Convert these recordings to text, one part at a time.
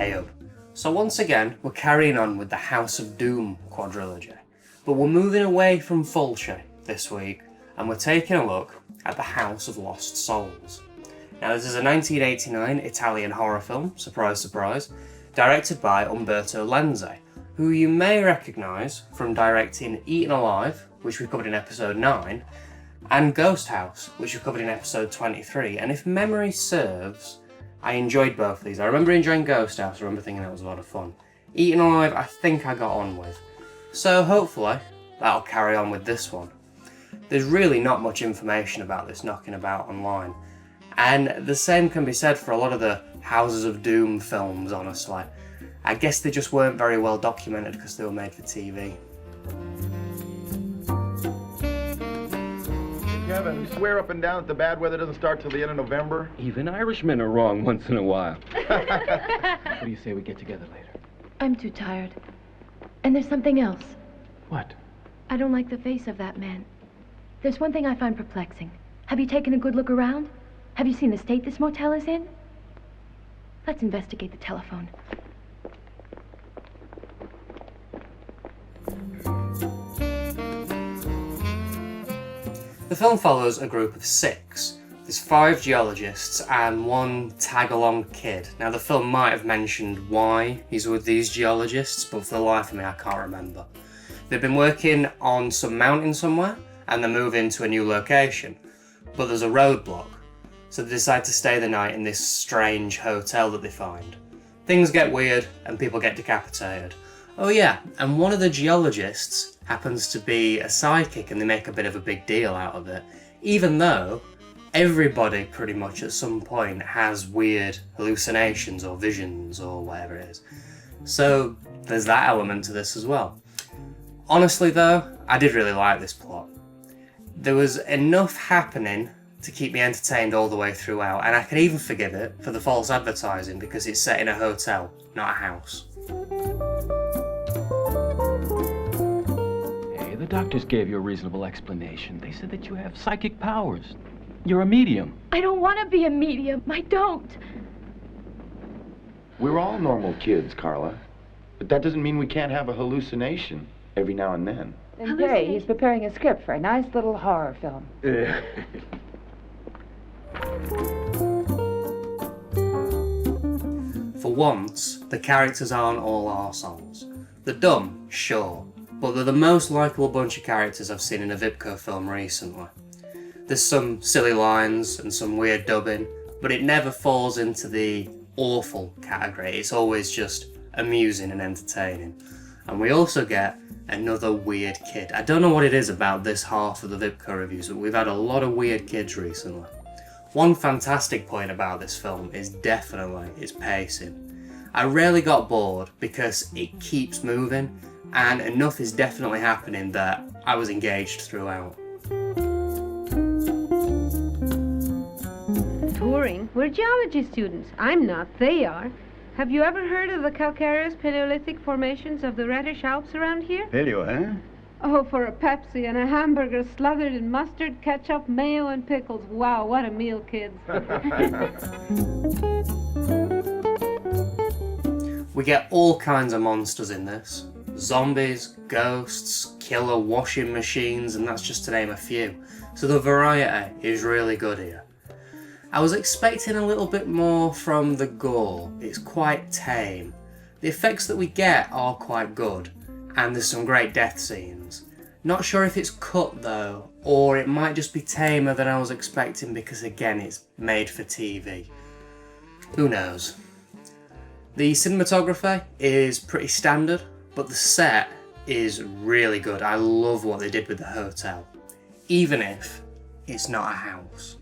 Hey-up. So once again, we're carrying on with the House of Doom Quadrilogy, but we're moving away from Fulci this week, and we're taking a look at the House of Lost Souls. Now this is a 1989 Italian horror film, surprise surprise, directed by Umberto Lenzi, who you may recognise from directing Eaten Alive, which we covered in episode 9, and Ghost House, which we covered in episode 23, and if memory serves, I enjoyed both of these. I remember enjoying Ghost House, I remember thinking that was a lot of fun. Eaten Alive, I think I got on with. So hopefully, that'll carry on with this one. There's really not much information about this knocking about online. And the same can be said for a lot of the Houses of Doom films, honestly. I guess they just weren't very well documented because they were made for TV. Kevin, you swear up and down that the bad weather doesn't start till the end of November? Even Irishmen are wrong once in a while. What do you say we get together later? I'm too tired. And there's something else. What? I don't like the face of that man. There's one thing I find perplexing. Have you taken a good look around? Have you seen the state this motel is in? Let's investigate the telephone. The film follows a group of 6. There's 5 geologists and 1 tag-along kid. Now the film might have mentioned why he's with these geologists, but for the life of me I can't remember. They've been working on some mountain somewhere and they're moving to a new location, but there's a roadblock. So they decide to stay the night in this strange hotel that they find. Things get weird and people get decapitated. Oh yeah, and one of the geologists happens to be a sidekick and they make a bit of a big deal out of it, even though everybody pretty much at some point has weird hallucinations or visions or whatever it is. So there's that element to this as well. Honestly though, I did really like this plot. There was enough happening to keep me entertained all the way throughout, and I can even forgive it for the false advertising because it's set in a hotel, not a house. Hey, the doctors gave you a reasonable explanation. They said that you have psychic powers. You're a medium. I don't want to be a medium. I don't. We're all normal kids, Carla. But that doesn't mean we can't have a hallucination every now and then. And Gray, he's preparing a script for a nice little horror film. For once, the characters aren't all arseholes. They're dumb, sure, but they're the most likeable bunch of characters I've seen in a Vipco film recently. There's some silly lines and some weird dubbing, but it never falls into the awful category. It's always just amusing and entertaining. And we also get another weird kid. I don't know what it is about this half of the Vipco reviews, but we've had a lot of weird kids recently. One fantastic point about this film is definitely its pacing. I rarely got bored because it keeps moving and enough is definitely happening that I was engaged throughout. Touring? We're geology students. I'm not, they are. Have you ever heard of the calcareous Paleolithic formations of the Reddish Alps around here? Paleo, huh? Oh, for a Pepsi and a hamburger slathered in mustard, ketchup, mayo, and pickles. Wow, what a meal, kids. We get all kinds of monsters in this. Zombies, ghosts, killer washing machines, and that's just to name a few. So the variety is really good here. I was expecting a little bit more from the gore. It's quite tame. The effects that we get are quite good, and there's some great death scenes. Not sure if it's cut though, or it might just be tamer than I was expecting because again it's made for TV. Who knows? The cinematography is pretty standard, but the set is really good. I love what they did with the hotel, even if it's not a house.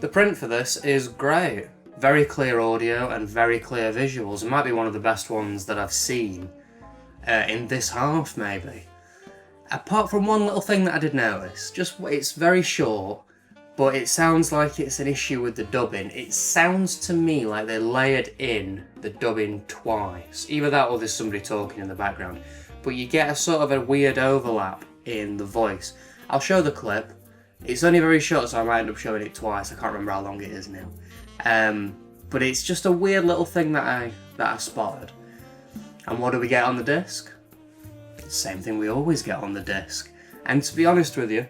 The print for this is great. Very clear audio and very clear visuals. It might be one of the best ones that I've seen. in this half, maybe. Apart from one little thing that I did notice, it's very short, but it sounds like it's an issue with the dubbing. It sounds to me like they layered in the dubbing twice. Either that or there's somebody talking in the background. But you get a sort of a weird overlap in the voice. I'll show the clip. It's only very short, so I might end up showing it twice. I can't remember how long it is now. But it's just a weird little thing that I spotted. And what do we get on the disc? Same thing we always get on the disc. And to be honest with you,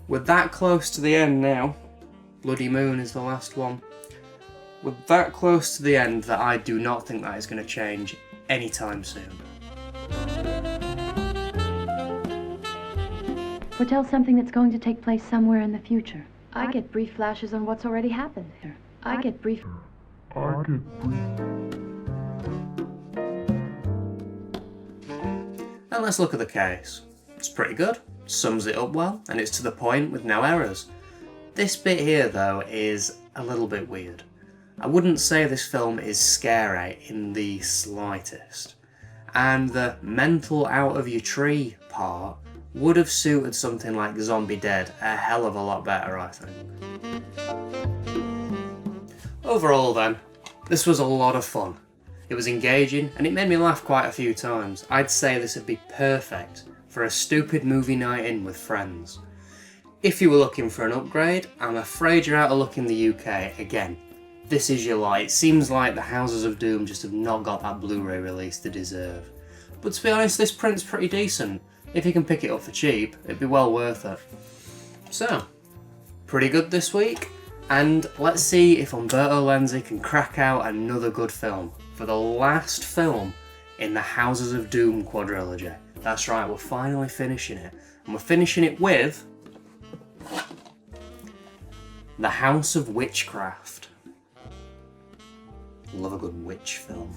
we're that close to the end now. Bloody Moon is the last one. We're that close to the end that I do not think that is going to change anytime soon. Foretell something that's going to take place somewhere in the future. I get brief flashes on what's already happened. I get brief... Now let's look at the case. It's pretty good, sums it up well, and it's to the point with no errors. This bit here though is a little bit weird. I wouldn't say this film is scary in the slightest. And the mental out of your tree part would have suited something like Zombie Dead a hell of a lot better, I think. Overall then, this was a lot of fun. It was engaging and it made me laugh quite a few times. I'd say this would be perfect for a stupid movie night in with friends. If you were looking for an upgrade, I'm afraid you're out of luck in the UK. Again, this is your lot. It seems like the Houses of Doom just have not got that Blu-ray release they deserve. But to be honest, this print's pretty decent. If you can pick it up for cheap, it'd be well worth it. So, pretty good this week, and let's see if Umberto Lenzi can crack out another good film for the last film in the Houses of Doom Quadrilogy. That's right, we're finally finishing it. And we're finishing it with the House of Witchcraft. Love a good witch film.